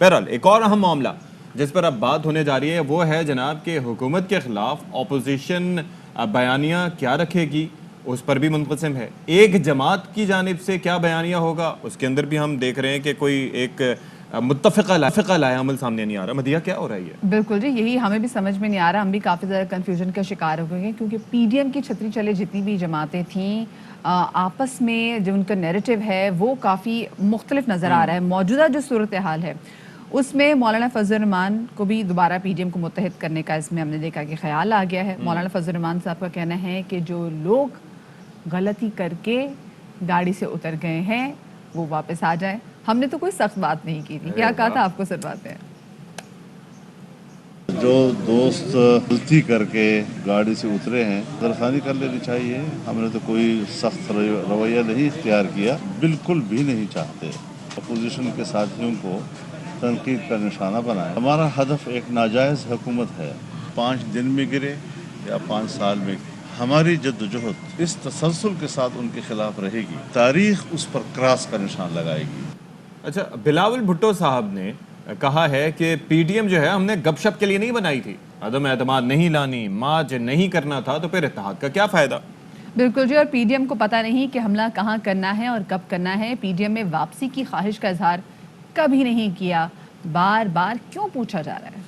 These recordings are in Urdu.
بہرحال ایک اور اہم معاملہ جس پر اب بات ہونے جا رہی ہے وہ ہے جناب کہ حکومت کے خلاف اپوزیشن بیانیہ کیا رکھے گی، اس پر بھی منقسم ہے۔ ایک جماعت کی جانب سے کیا بیانیہ ہوگا اس کے اندر بھی ہم دیکھ رہے ہیں کہ کوئی ایک متفقہ لایا عمل سامنے نہیں آ رہا۔ مدیحہ کیا ہو رہا ہے یہ؟ بالکل جی، یہی ہمیں بھی سمجھ میں نہیں آ رہا، ہم بھی کافی زیادہ کنفیوژن کا شکار ہو گئے ہیں کیونکہ پی ڈی ایم کی چھتری چلے جتنی بھی جماعتیں تھیں آپس میں جو ان کا نیریٹو ہے وہ کافی مختلف نظر آ رہا ہے۔ موجودہ جو صورتحال ہے اس میں مولانا فضل الرحمان کو بھی دوبارہ پی ڈی ایم کو متحد کرنے کا اس میں ہم نے دیکھا کہ خیال آ گیا ہے۔ مولانا فضل الرحمان صاحب کا کہنا ہے کہ جو لوگ غلطی کر کے گاڑی سے اتر گئے ہیں وہ واپس آ جائیں۔ ہم نے تو کوئی سخت بات نہیں کی تھی، کیا کہا تھا آپ کو سنواتے ہیں۔ جو دوست غلطی کر کے گاڑی سے اترے ہیں قدردانی کر لینی چاہیے۔ ہم نے تو کوئی سخت رویہ نہیں اختیار کیا، بالکل بھی نہیں چاہتے اپوزیشن کے ساتھیوں کو تنقید کا نشانہ بنائے۔ ہمارا ہدف ایک ناجائز حکومت ہے، 5 دن میں گرے یا 5 سال میں۔ ہماری جدوجہد اس تسلسل کے ساتھ ان کے خلاف رہے گی، تاریخ اس پر کراس کا نشان لگائے گی۔ اچھا، بلاول بھٹو صاحب نے کہا ہے کہ پی ڈی ایم جو ہے ہم نے گپ شپ کے لیے نہیں بنائی تھی، عدم اعتماد نہیں لانی، مارچ نہیں کرنا تھا، تو پھر اتحاد کا کیا فائدہ؟ بالکل جی، اور پی ڈی ایم کو پتہ نہیں کہ حملہ کہاں کرنا ہے اور کب کرنا ہے۔ پی ڈی ایم میں واپسی کی خواہش کا اظہار کبھی نہیں کیا، بار بار کیوں پوچھا جا رہا ہے؟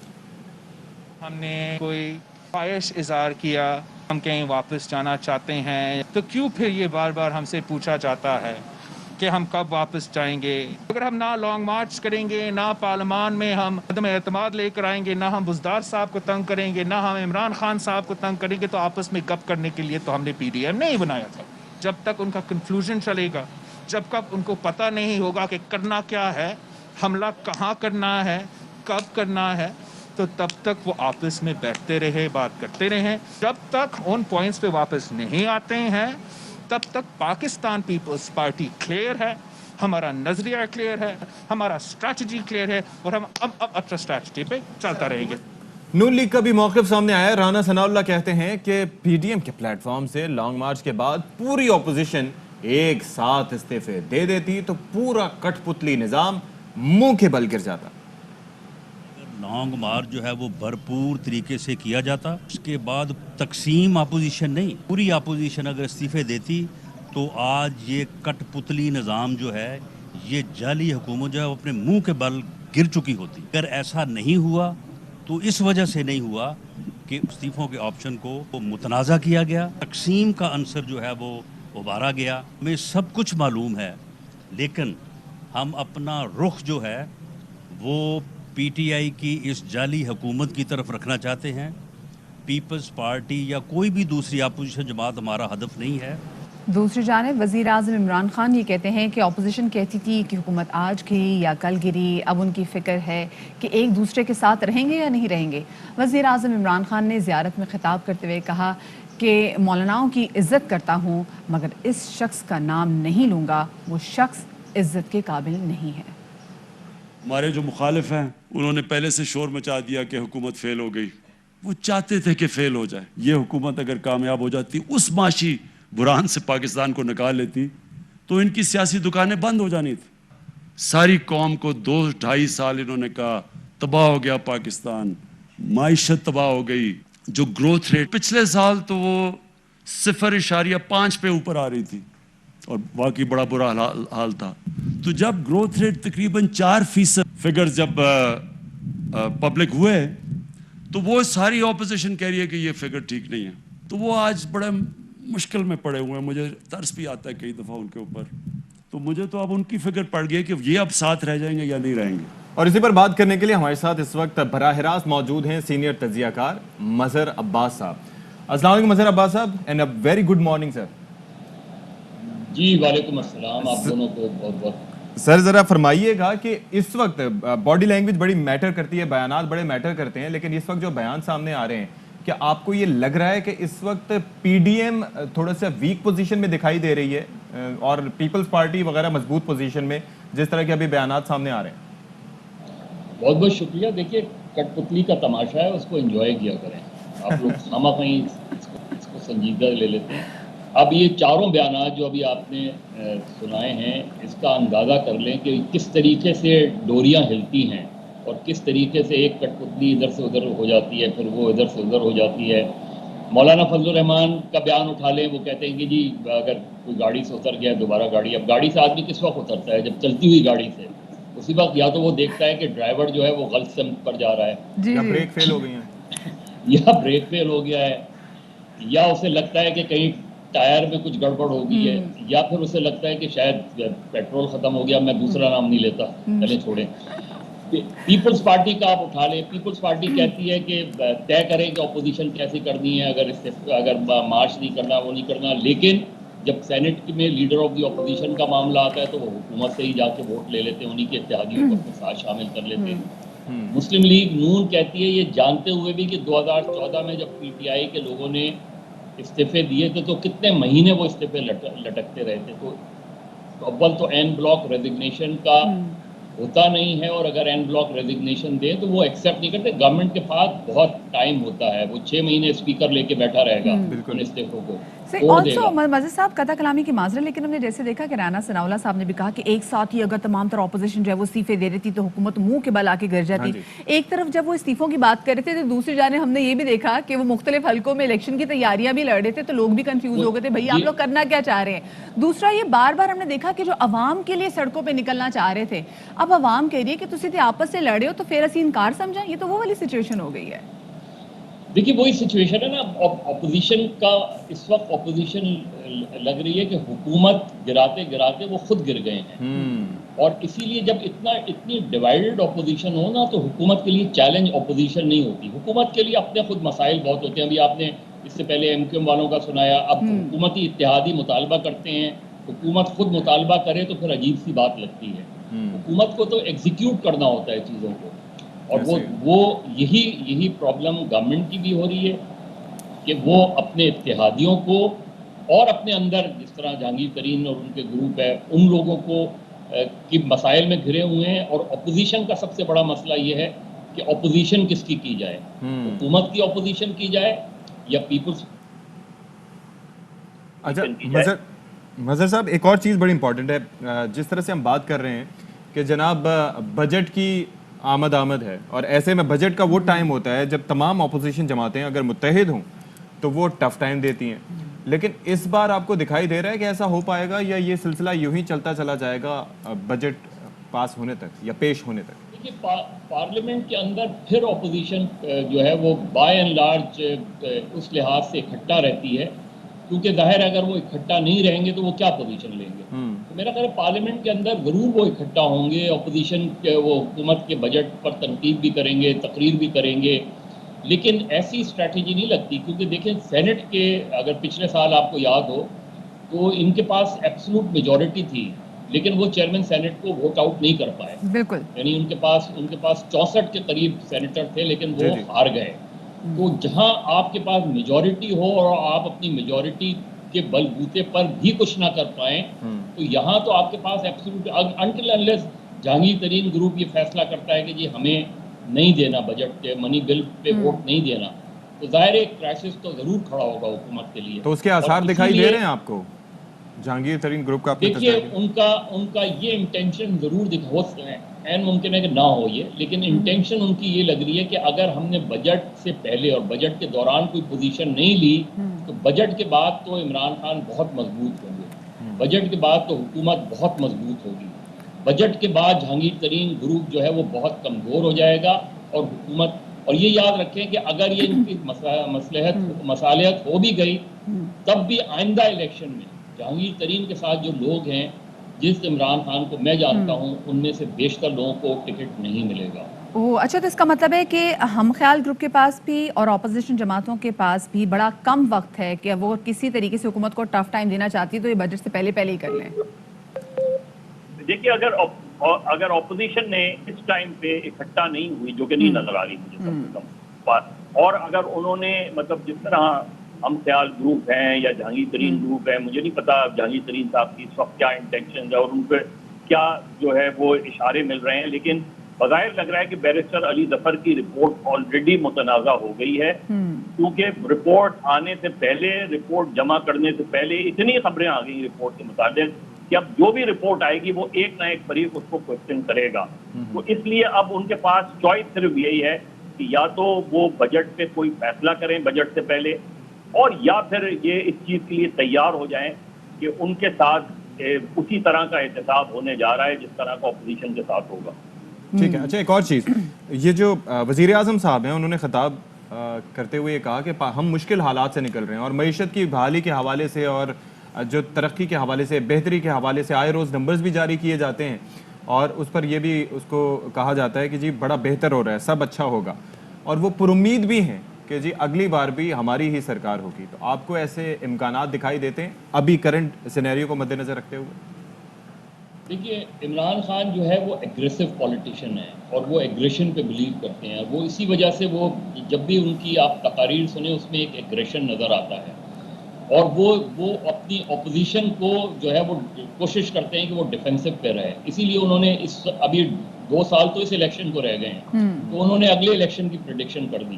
ہم نے کوئی خواہش اظہار کیا ہم کہیں واپس جانا چاہتے ہیں تو کیوں پھر یہ بار بار ہم سے پوچھا جاتا ہے کہ ہم کب واپس جائیں گے؟ اگر ہم نہ لانگ مارچ کریں گے، نہ پارلیمان میں ہم عدم اعتماد لے کر آئیں گے، نہ ہم بزدار صاحب کو تنگ کریں گے، نہ ہم عمران خان صاحب کو تنگ کریں گے، تو آپس میں گپ کرنے کے لیے تو ہم نے پی ڈی ایم نہیں بنایا تھا۔ جب تک ان کا کنفیوژن چلے گا، جب تک ان کو پتہ نہیں ہوگا کہ کرنا کیا ہے، حملہ کہاں کرنا ہے، کب کرنا ہے، تو تب تک وہ آپس میں بیٹھتے رہے، بات کرتے رہے۔ جب تک ان پوائنٹس پہ واپس نہیں آتے ہیں تب تک پاکستان پیپلز پارٹی کلیئر ہے، ہمارا نظریہ کلیئر ہے، ہمارا اسٹریٹجی کلیئر ہے، اور ہم اب اپنا اسٹریٹجی پہ چلتا رہیں گے۔ نون لیگ کا بھی موقف سامنے آیا ہے۔ رانا ثناء اللہ کہتے ہیں کہ پی ڈی ایم کے پلیٹ فارم سے لانگ مارچ کے بعد پوری اپوزیشن ایک ساتھ استعفے دے دیتی تو پورا کٹ پتلی نظام منہ کے بل گر جاتا۔ لانگ مارچ جو ہے وہ بھرپور طریقے سے کیا جاتا، اس کے بعد تقسیم اپوزیشن نہیں، پوری اپوزیشن اگر استعفے دیتی تو آج یہ کٹ پتلی نظام جو ہے، یہ جعلی حکومت جو ہے وہ اپنے منہ کے بل گر چکی ہوتی۔ اگر ایسا نہیں ہوا تو اس وجہ سے نہیں ہوا کہ استعفوں کے آپشن کو متنازع کیا گیا، تقسیم کا عنصر جو ہے وہ ابھارا گیا۔ ہمیں سب کچھ معلوم ہے، لیکن ہم اپنا رخ جو ہے وہ پی ٹی آئی کی اس جعلی حکومت کی طرف رکھنا چاہتے ہیں۔ پیپلز پارٹی یا کوئی بھی دوسری اپوزیشن جماعت ہمارا ہدف نہیں ہے۔ دوسری جانب وزیر اعظم عمران خان یہ کہتے ہیں کہ اپوزیشن کہتی تھی کہ حکومت آج گری یا کل گری، اب ان کی فکر ہے کہ ایک دوسرے کے ساتھ رہیں گے یا نہیں رہیں گے۔ وزیر اعظم عمران خان نے زیارت میں خطاب کرتے ہوئے کہا کہ مولاناؤں کی عزت کرتا ہوں مگر اس شخص کا نام نہیں لوں گا، وہ شخص عزت کے قابل نہیں ہے۔ ہمارے جو مخالف ہیں انہوں نے پہلے سے شور مچا دیا کہ حکومت فیل ہو گئی، وہ چاہتے تھے کہ فیل ہو جائے۔ یہ حکومت اگر کامیاب ہو جاتی، اس معاشی بحران سے پاکستان کو نکال لیتی، تو ان کی سیاسی دکانیں بند ہو جانی تھی۔ ساری قوم کو 2-2.5 سال انہوں نے کہا تباہ ہو گیا پاکستان، معیشت تباہ ہو گئی، جو گروتھ ریٹ پچھلے سال تو وہ 0.5 پہ اوپر آ رہی تھی اور واقعی بڑا برا حال تھا۔ تو جب گروتھ ریٹ تقریباً 4% فگر جب پبلک ہوئے تو وہ ساری اپوزیشن کہہ رہی ہے کہ یہ فگر ٹھیک نہیں ہے، تو وہ آج بڑے مشکل میں پڑے ہوئے ہیں۔ مجھے ترس بھی آتا ہے کئی دفعہ ان کے اوپر، تو مجھے تو اب ان کی فگر پڑ گئی کہ یہ اب ساتھ رہ جائیں گے یا نہیں رہیں گے۔ اور اسی پر بات کرنے کے لیے ہمارے ساتھ اس وقت براہ راست موجود ہیں سینئر تجزیہ کار مظہر عباس صاحب۔ السلام علیکم مظہر عباس صاحب، and a very good morning sir. جی وعلیکم السلام، آپ دونوں کو بہت بہت۔ سر ذرا فرمائیے گا کہ اس وقت باڈی لینگویج بڑی میٹر کرتی ہے، بیانات بڑے میٹر کرتے ہیں، لیکن اس وقت جو بیان سامنے آ رہے ہیں، کیا آپ کو یہ لگ رہا ہے کہ اس وقت پی ڈی ایم تھوڑا سا ویک پوزیشن میں دکھائی دے رہی ہے اور پیپلز پارٹی وغیرہ مضبوط پوزیشن میں، جس طرح کے ابھی بیانات سامنے آ رہے ہیں؟ بہت بہت شکریہ۔ دیکھیے کٹ پتلی کا تماشا ہے، اس کو انجوائے کیا کریں۔ آپ لوگ خامہ خواہ اس کو سنجیدہ لے لیتے ہیں۔ اب یہ چاروں بیانات جو ابھی آپ نے سنائے ہیں، اس کا اندازہ کر لیں کہ کس طریقے سے ڈوریاں ہلتی ہیں اور کس طریقے سے ایک کٹپتلی ادھر سے ادھر ہو جاتی ہے، پھر وہ ادھر سے ادھر ہو جاتی ہے. مولانا فضل الرحمان کا بیان اٹھا لیں، وہ کہتے ہیں کہ جی اگر کوئی گاڑی سے اتر گیا دوبارہ گاڑی، اب گاڑی سے آدمی کس وقت اترتا ہے؟ جب چلتی ہوئی گاڑی سے. اسی وقت یا تو وہ دیکھتا ہے کہ ڈرائیور جو ہے وہ غلط سمت پر جا رہا ہے، جی یا جی بریک فیل ہو گئی ہیں. یا بریک فیل ہو گیا ہے، یا اسے لگتا ہے کہ کہیں ٹائر میں کچھ گڑبڑ ہو گئی ہے، یا پھر اسے لگتا ہے کہ شاید پیٹرول ختم ہو گیا، میں دوسرا نام نہیں لیتا، چلیں چھوڑیں. پیپلز پارٹی کا آپ اٹھا لیں، پیپلز پارٹی کہتی ہے کہ طے کریں کہ اپوزیشن کیسی کرنی ہے، اگر مارچ نہیں کرنا، وہ نہیں کرنا. لیکن جب سینٹ میں لیڈر آف دی اپوزیشن کا معاملہ آتا ہے تو وہ حکومت سے ہی جا کے ووٹ لے لیتے ہیں، انہی کے اتحادیوں کو اپنے ساتھ شامل کر لیتے ہیں. مسلم لیگ نون کہتی ہے یہ جانتے ہوئے بھی کہ 2014 میں جب پی ٹی آئی کے لوگوں نے استعفے دیے تھے تو کتنے مہینے وہ استعفے لٹکتے رہے تھے. تو اول تو این بلاک ریزگنیشن کا ہوتا نہیں ہے، اور اگر این بلاک ریزگنیشن دیں تو وہ ایکسیپٹ نہیں کرتے. گورنمنٹ کے پاس بہت ٹائم ہوتا ہے، وہ 6 مہینے اسپیکر لے کے بیٹھا رہے گا ان استعفوں کو توڑ دے گا. مزید صاحب قطع کلامی کی معذرت، لیکن ہم نے جیسے دیکھا کہ رانا ثناء اللہ صاحب نے بھی کہا کہ ایک ساتھ ہی اگر تمام طرح اپوزیشن جو ہے وہ استعفے دے رہی تھی تو حکومت منہ کے بل آ کے گر جاتی. ایک طرف جب وہ استعفوں کی بات کر رہے تھے تو دوسری جانب ہم نے یہ بھی دیکھا کہ وہ مختلف حلقوں میں الیکشن کی تیاریاں بھی لڑ رہے تھے، تو لوگ بھی کنفیوز ہو گئے تھے بھائی آپ لوگ کرنا کیا چاہ رہے ہیں. دوسرا یہ بار بار ہم نے دیکھا کہ جو عوام کے لیے سڑکوں پہ نکلنا چاہ رہے تھے، اب عوام کہہ رہی ہے کہ تسی تے آپس سے لڑے ہو تو پھر اسی انکار سمجھا. یہ تو وہ والی سچویشن ہو گئی ہے. دیکھیے وہی سچویشن ہے نا، اپوزیشن کا اس وقت اپوزیشن لگ رہی ہے کہ حکومت گراتے گراتے وہ خود گر گئے ہیں. اور اسی لیے جب اتنی ڈیوائیڈڈ اپوزیشن ہو نا تو حکومت کے لیے چیلنج اپوزیشن نہیں ہوتی. حکومت کے لیے اپنے خود مسائل بہت ہوتے ہیں. ابھی آپ نے اس سے پہلے ایم کیو ایم والوں کا سنایا. اب حکومتی اتحادی مطالبہ کرتے ہیں، حکومت خود مطالبہ کرے تو پھر عجیب سی بات لگتی ہے. حکومت کو تو ایگزیکیوٹ کرنا ہوتا ہے چیزوں کو، اور وہ یہی پرابلم گورنمنٹ کی بھی ہو رہی ہے کہ وہ اپنے اتحادیوں کو اور اپنے اندر جس طرح جہانگیر ترین اور ان کے گروپ ہے ان لوگوں کو کی مسائل میں گھرے ہوئے ہیں. اور اپوزیشن کا سب سے بڑا مسئلہ یہ ہے کہ اپوزیشن کس کی جائے، حکومت کی اپوزیشن کی جائے یا پیپلز. اچھا مظہر صاحب، ایک اور چیز بڑی امپورٹنٹ ہے. جس طرح سے ہم بات کر رہے ہیں کہ جناب بجٹ کی آمد ہے، اور ایسے میں بجٹ کا وہ ٹائم ہوتا ہے جب تمام اپوزیشن جماعتیں اگر متحد ہوں تو وہ ٹف ٹائم دیتی ہیں. لیکن اس بار آپ کو دکھائی دے رہا ہے کہ ایسا ہو پائے گا، یا یہ سلسلہ یوں ہی چلتا چلا جائے گا بجٹ پاس ہونے تک یا پیش ہونے تک؟ دیکھیے پارلیمنٹ کے اندر پھر اپوزیشن جو ہے وہ بائی اینڈ لارج اس لحاظ سے اکٹھا رہتی ہے، کیونکہ ظاہر ہے اگر وہ اکٹھا نہیں رہیں گے تو وہ کیا پوزیشن لیں گے. تو میرا خیال ہے پارلیمنٹ کے اندر ضرور وہ اکٹھا ہوں گے. اپوزیشن کے وہ حکومت کے بجٹ پر تنقید بھی کریں گے، تقریر بھی کریں گے، لیکن ایسی اسٹریٹجی نہیں لگتی. کیونکہ دیکھیں سینٹ کے اگر پچھلے سال آپ کو یاد ہو تو ان کے پاس ایبسولوٹ میجورٹی تھی، لیکن وہ چیئرمین سینٹ کو ووٹ آؤٹ نہیں کر پائے. بالکل، یعنی ان کے پاس 64 کے قریب سینیٹر تھے لیکن وہ ہار گئے. تو جہاں آپ کے پاس میجورٹی ہو اور آپ اپنی میجورٹی کے بل بوتے پر بھی کچھ نہ کر پائیں تو یہاں تو آپ کے پاس ایبسولوٹ انٹل انلیس جہانگیر ترین گروپ یہ فیصلہ کرتا ہے کہ جی ہمیں نہیں دینا بجٹ کے منی بل پہ ووٹ نہیں دینا، تو ظاہر ایک کرائسس تو ضرور کھڑا ہوگا حکومت کے لیے. تو اس کے آثار دکھائی دے رہے ہیں آپ کو جہانگیر ترین گروپ کا؟ دیکھیے ان کا یہ انٹینشن ضرور ہو سکتا ہے، این ممکن ہے کہ نہ ہو یہ، لیکن انٹینشن ان کی یہ لگ رہی ہے کہ اگر ہم نے بجٹ سے پہلے اور بجٹ کے دوران کوئی پوزیشن نہیں لی تو بجٹ کے بعد تو عمران خان بہت مضبوط ہوں گے، بجٹ کے بعد تو حکومت بہت مضبوط ہوگی، بجٹ کے بعد جہانگیر ترین گروپ جو ہے وہ بہت کمزور ہو جائے گا اور حکومت. اور یہ یاد رکھیں کہ اگر یہ ان کی مصالحت ہو بھی گئی تب بھی آئندہ الیکشن میں جہانگیر ترین کے ساتھ جو لوگ ہیں، جس عمران خان کو میں جانتا ہوں، ان میں سے بیشتر لوگوں کو ٹکٹ نہیں ملے گا. اچھا، تو اس کا مطلب ہے کہ ہم خیال گروپ کے پاس بھی اور اپوزیشن جماعتوں کے پاس بھی بڑا کم وقت ہے کہ وہ کسی طریقے سے حکومت کو ٹف ٹائم دینا چاہتی ہے تو یہ بجٹ سے پہلے ہی کر لیں. دیکھیے اگر اپوزیشن نے اس ٹائم پہ اکٹھا نہیں ہوئی، جو کہ نہیں نظر آ رہی مجھے کم سے کم، اور اگر انہوں نے مطلب جس طرح ہم خیال گروپ ہیں یا جہانگیر ترین گروپ ہے، مجھے نہیں پتا جہانگیر ترین صاحب کی اس وقت کیا انٹینشن ہے اور ان پہ کیا جو ہے وہ اشارے مل رہے ہیں، لیکن بظاہر لگ رہا ہے کہ بیرسٹر علی ظفر کی رپورٹ آلریڈی متنازع ہو گئی ہے، کیونکہ رپورٹ آنے سے پہلے، رپورٹ جمع کرنے سے پہلے اتنی خبریں آ گئی رپورٹ کے متعلق کہ اب جو بھی رپورٹ آئے گی وہ ایک نہ ایک فریق اس کو کوشچن کرے گا. تو اس لیے اب ان کے پاس چوائس صرف یہی ہے کہ یا تو وہ بجٹ پہ کوئی فیصلہ کریں بجٹ سے پہلے، اور یا پھر یہ اس چیز کے لیے تیار ہو جائیں کہ ان کے ساتھ اسی طرح کا احتساب ہونے جا رہا ہے جس طرح کا اپوزیشن کے ساتھ ہوگا. ٹھیک ہے. اچھا ایک اور چیز، یہ جو وزیر اعظم صاحب ہیں انہوں نے خطاب کرتے ہوئے یہ کہا کہ ہم مشکل حالات سے نکل رہے ہیں اور معیشت کی بحالی کے حوالے سے اور جو ترقی کے حوالے سے، بہتری کے حوالے سے آئے روز نمبرز بھی جاری کیے جاتے ہیں اور اس پر یہ بھی اس کو کہا جاتا ہے کہ جی بڑا بہتر ہو رہا ہے، سب اچھا ہوگا، اور وہ پر امید بھی ہیں کہ جی اگلی بار بھی ہماری ہی سرکار ہوگی. تو آپ کو ایسے امکانات دکھائی دیتے ہیں ابھی کرنٹ سینیریو کو مد نظر رکھتے ہوئے؟ دیکھیے عمران خان جو ہے وہ ایگریسو پولیٹیشین ہے اور وہ ایگریشن پہ بلیو کرتے ہیں. وہ اسی وجہ سے وہ جب بھی ان کی آپ تقاریر سنیں اس میں ایک ایگریشن نظر آتا ہے، اور وہ اپنی اپوزیشن کو جو ہے وہ کوشش کرتے ہیں کہ وہ ڈیفینسو پہ رہے. اسی لیے انہوں نے ابھی 2 سال تو اس الیکشن کو رہ گئے ہیں، تو انہوں نے اگلے الیکشن کی پریڈکشن کر دی.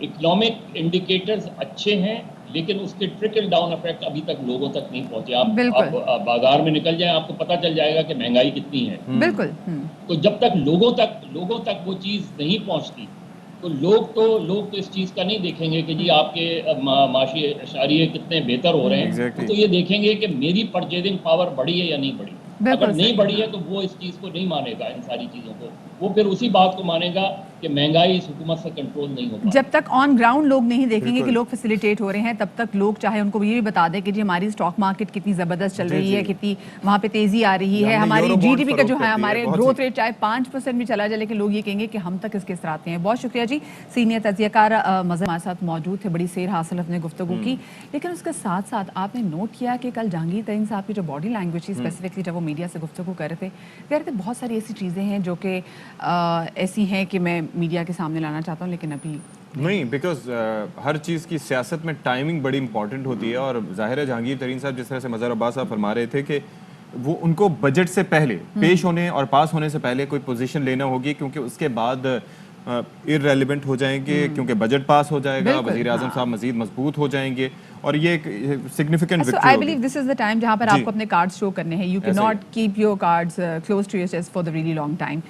اکنامک انڈیکیٹرز اچھے ہیں لیکن اس کے ٹرکل ڈاؤن افیکٹ ابھی تک لوگوں تک نہیں پہنچے. آپ بازار میں نکل جائیں آپ کو پتہ چل جائے گا کہ مہنگائی کتنی ہے. بالکل. تو جب تک لوگوں تک وہ چیز نہیں پہنچتی تو لوگ تو اس چیز کا نہیں دیکھیں گے کہ جی آپ کے معاشی اشاریے کتنے بہتر ہو رہے ہیں. تو یہ دیکھیں گے کہ میری پرچیزنگ پاور بڑھی ہے یا نہیں بڑھی. اگر نہیں بڑھی ہے تو وہ اس چیز کو نہیں مانے گا، ان ساری چیزوں کو. وہ پھر اسی بات کو مانے گا کہ مہنگائی اس حکومت سے کنٹرول نہیں ہوگا. جب تک آن گراؤنڈ لوگ نہیں دیکھیں گے کہ لوگ فیسیلیٹیٹ ہو رہے ہیں، تب تک لوگ چاہے ان کو یہ بھی بتا دیں کہ جی ہماری اسٹاک مارکیٹ کتنی زبردست چل رہی ہے، کتنی وہاں پہ تیزی آ رہی ہے، ہماری جی ڈی پی کا جو ہے ہمارے گروتھ ریٹ چاہے 5% بھی چلا جائے لیکن لوگ یہ کہیں گے کہ ہم تک اس کے اثر آتے ہیں. بہت شکریہ جی. سینئر تجزیہ کار مظہر ہمارے ساتھ موجود تھے. بڑی سیر حاصل اپنے گفتگو کی، لیکن اس کے ساتھ ساتھ آپ نے نوٹ کیا کہ کل جہانگیر ترین صاحب کی جو باڈی لینگویج تھی اسپیسیفکلی جب وہ میڈیا سے گفتگو کر رہے تھے، کہہ رہے تھے بہت ساری ایسی چیزیں ہیں جو کہ ایسی ہیں کہ میں میڈیا کے سامنے لانا چاہتا ہوں لیکن ابھی نہیں، بیکاز ہر چیز کی سیاست میں ٹائمنگ بڑی امپورٹنٹ ہوتی ہے. اور ظاہر ہے جہانگیر ترین صاحب جس طرح سے مظہر عباس صاحب فرما رہے تھے کہ وہ ان کو بجٹ سے پہلے پیش ہونے اور پاس ہونے سے پہلے کوئی پوزیشن لینا ہوگی، کیونکہ اس کے بعد irrelevant ہو جائیں گے، کیونکہ بجٹ پاس ہو جائے گا، وزیر اعظم صاحب مزید مضبوط ہو جائیں گے، اور یہ ایک سگنیفیکنٹ وکٹری ہوگی. I believe this is the time جہاں پر آپ کو اپنے کارڈز شو کرنے ہیں. You cannot keep your cards close to your chest for the really long time.